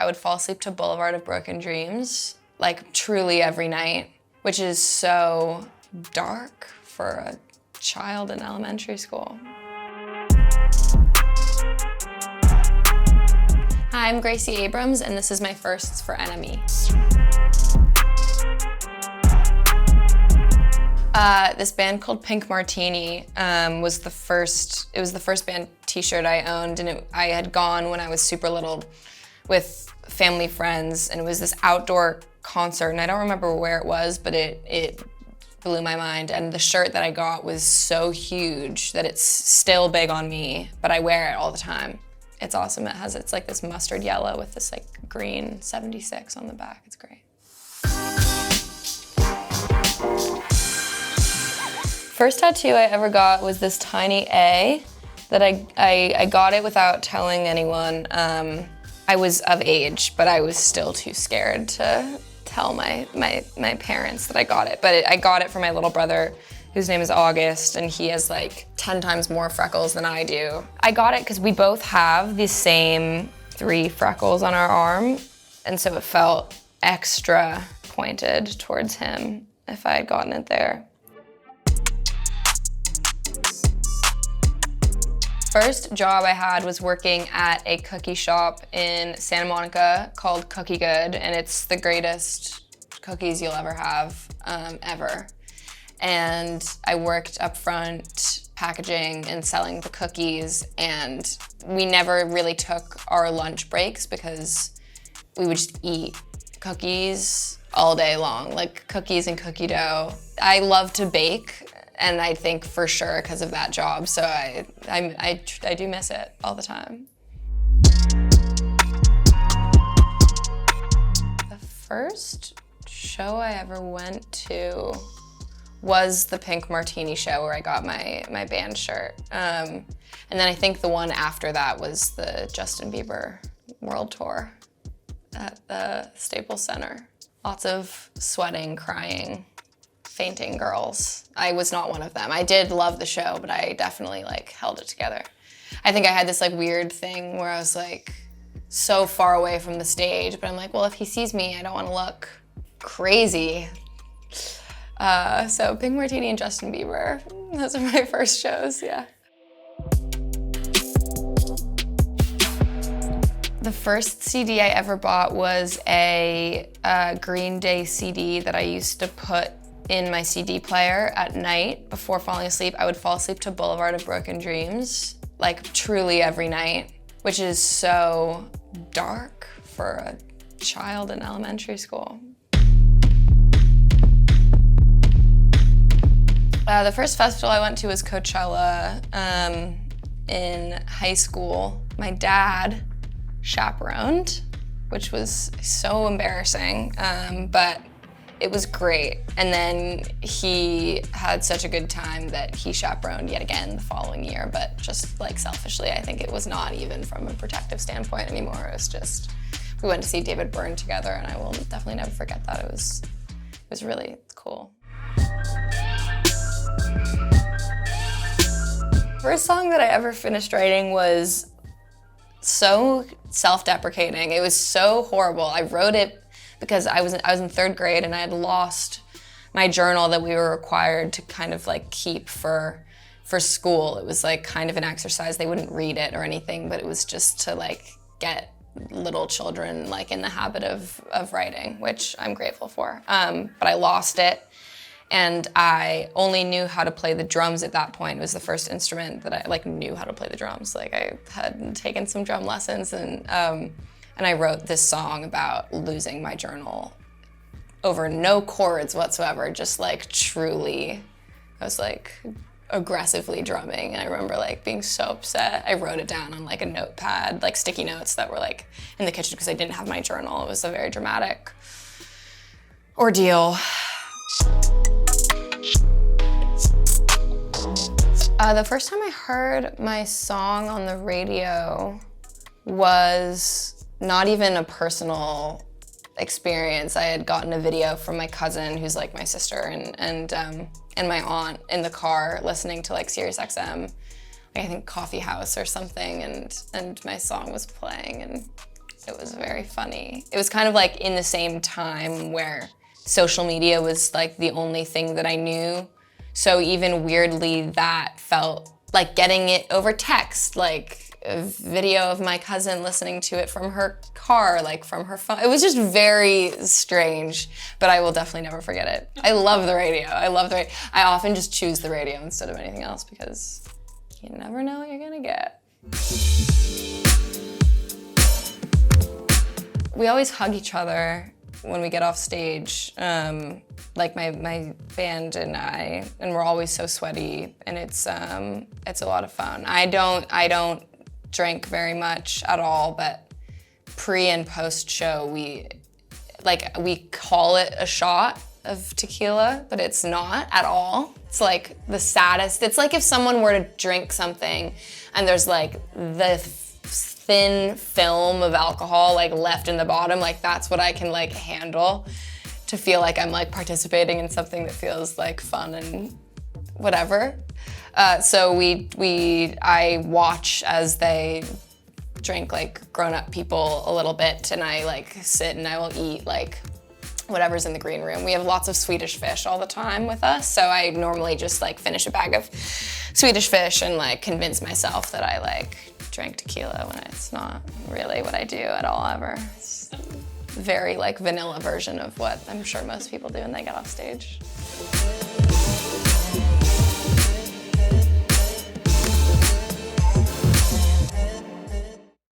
I would fall asleep to Boulevard of Broken Dreams, like truly every night, which is so dark for a child in elementary school. Hi, I'm Gracie Abrams, and this is my firsts for NME. This band called Pink Martini was the first band t-shirt I owned, and I had gone when I was super little with family friends, and it was this outdoor concert, and I don't remember where it was, but it blew my mind. And the shirt that I got was so huge that it's still big on me, but I wear it all the time. It's awesome. It's like this mustard yellow with this like green 76 on the back. It's great. First tattoo I ever got was this tiny A that I got it without telling anyone. I was of age, but I was still too scared to tell my parents that I got it. But I got it for my little brother, whose name is August, and he has like 10 times more freckles than I do. I got it because we both have the same 3 freckles on our arm, and so it felt extra pointed towards him if I had gotten it there. First job I had was working at a cookie shop in Santa Monica called Cookie Good, and it's the greatest cookies you'll ever have, ever. And I worked up front packaging and selling the cookies, and we never really took our lunch breaks because we would just eat cookies all day long, like cookies and cookie dough. I love to bake, and I think for sure because of that job, so I do miss it all the time. The first show I ever went to was the Pink Martini show where I got my band shirt. And then I think the one after that was the Justin Bieber World Tour at the Staples Center. Lots of sweating, crying, fainting girls. I was not one of them. I did love the show, but I definitely like held it together. I think I had this like weird thing where I was like so far away from the stage, but I'm like, well, if he sees me, I don't want to look crazy. So Pink Martini and Justin Bieber, those are my first shows, yeah. The first CD I ever bought was a Green Day CD that I used to put in my CD player at night before falling asleep. I would fall asleep to Boulevard of Broken Dreams, like truly every night, which is so dark for a child in elementary school. The first festival I went to was Coachella in high school. My dad chaperoned, which was so embarrassing, but it was great. And then he had such a good time that he chaperoned yet again the following year, but just like selfishly, I think it was not even from a protective standpoint anymore. It was just, we went to see David Byrne together, and I will definitely never forget that. It was really cool. First song that I ever finished writing was so self-deprecating. It was so horrible. I wrote it because I was in 3rd grade and I had lost my journal that we were required to kind of like keep for school. It was like kind of an exercise. They wouldn't read it or anything, but it was just to like get little children like in the habit of writing, which I'm grateful for. But I lost it. And I only knew how to play the drums at that point. It was the first instrument that I like knew how to play the drums. Like I had taken some drum lessons, and I wrote this song about losing my journal over no chords whatsoever, just like truly, I was like aggressively drumming. And I remember like being so upset. I wrote it down on like a notepad, like sticky notes that were like in the kitchen because I didn't have my journal. It was a very dramatic ordeal. The first time I heard my song on the radio was not even a personal experience. I had gotten a video from my cousin, who's like my sister, and my aunt in the car listening to like Sirius XM, like I think Coffee House or something, and my song was playing, and It was very funny. It was kind of like in the same time where social media was like the only thing that I knew. So even weirdly, that felt like getting it over text, like a video of my cousin listening to it from her car, like from her phone. It was just very strange, but I will definitely never forget it. I love the radio. I often just choose the radio instead of anything else because you never know what you're gonna get. We always hug each other when we get off stage, like my band and I, and we're always so sweaty, and it's a lot of fun. I don't drink very much at all, but pre and post show we call it a shot of tequila, but it's not at all. It's like the saddest. It's like if someone were to drink something and there's like the thin film of alcohol like left in the bottom, like that's what I can like handle, to feel like I'm like participating in something that feels like fun and whatever. So I watch as they drink like grown-up people a little bit, and I like sit and I will eat like whatever's in the green room. We have lots of Swedish fish all the time with us, so I normally just like finish a bag of Swedish fish and like convince myself that I like drank tequila when it's not really what I do at all ever. It's a very like vanilla version of what I'm sure most people do when they get off stage.